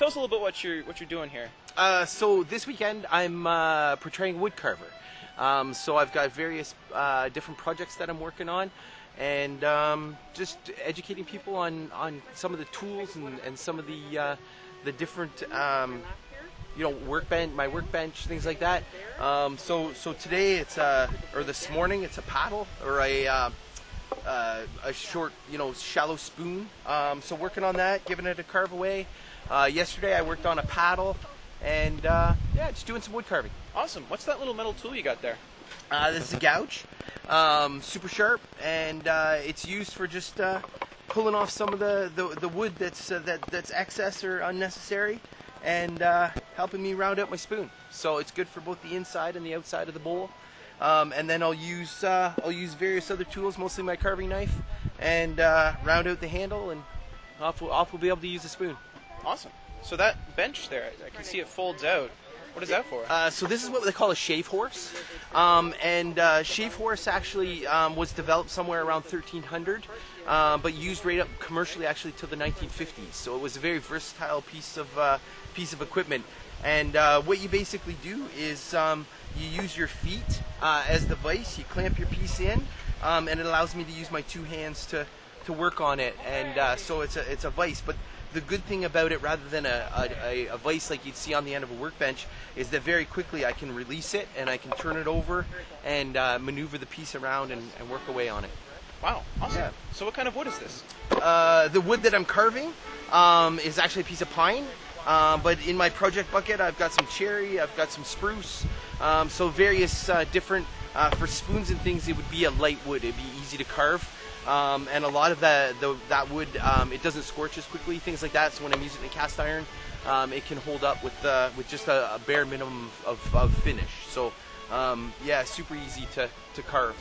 tell us a little bit what you're doing here. So this weekend I'm portraying wood carver. So I've got various different projects that I'm working on, and just educating people on some of the tools and some of the different my workbench, things like that. So today or this morning it's a paddle or a short, shallow spoon. So working on that, giving it a carve away. Yesterday I worked on a paddle, and just doing some wood carving. Awesome. What's that little metal tool you got there? This is a gouge, super sharp, and it's used for just pulling off some of the wood that's excess or unnecessary, and helping me round out my spoon. So it's good for both the inside and the outside of the bowl. And then I'll use various other tools, mostly my carving knife, and round out the handle, and off we'll be able to use the spoon. Awesome. So that bench there, I can see it folds out. What is that for? So this is what they call a shave horse. Shave horse actually was developed somewhere around 1300, but used right up commercially actually till the 1950s. So it was a very versatile piece of equipment. And what you basically do is you use your feet as the vise. You clamp your piece in, and it allows me to use my two hands to work on it. And so it's a vise. But the good thing about it, rather than a vise like you'd see on the end of a workbench, is that very quickly I can release it and I can turn it over and maneuver the piece around and work away on it. Wow, awesome. Yeah. So what kind of wood is this? The wood that I'm carving is actually a piece of pine. But in my project bucket, I've got some cherry, I've got some spruce, so various different, for spoons and things, it would be a light wood. It'd be easy to carve. And a lot of that wood, it doesn't scorch as quickly, things like that. So when I'm using the cast iron, it can hold up with just a bare minimum of finish. So super easy to carve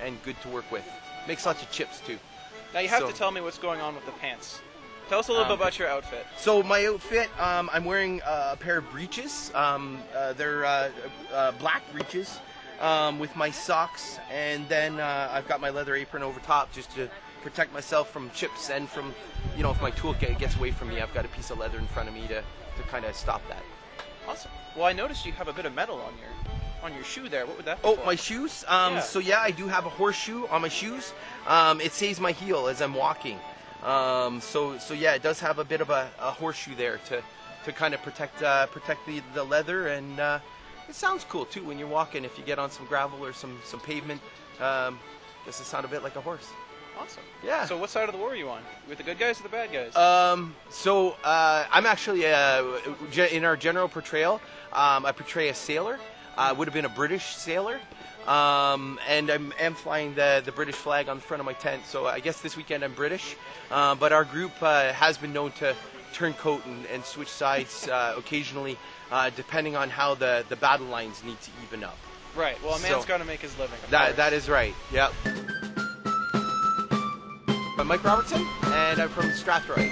and good to work with. Makes lots of chips too. Now you have to tell me what's going on with the pants. Tell us a little bit about your outfit. So my outfit, I'm wearing a pair of breeches. They're black breeches with my socks, and then I've got my leather apron over top just to protect myself from chips and from, if my tool gets away from me, I've got a piece of leather in front of me to kind of stop that. Awesome. Well, I noticed you have a bit of metal on your shoe there. What would that be? Oh, my shoes? So I do have a horseshoe on my shoes. It saves my heel as I'm walking. It does have a bit of a horseshoe there to kind of protect the leather, and it sounds cool too when you're walking. If you get on some gravel or some pavement, does it sound a bit like a horse? Awesome. Yeah. So what side of the war are you on? With the good guys or the bad guys? I'm actually in our general portrayal. I portray a sailor. Would have been a British sailor. And I'm flying the British flag on the front of my tent, so I guess this weekend I'm British. But our group has been known to turn coat and switch sides occasionally, depending on how the battle lines need to even up. Right. Well, a man's got to make his living. That is right. Yep. I'm Mike Robertson, and I'm from Strathroy.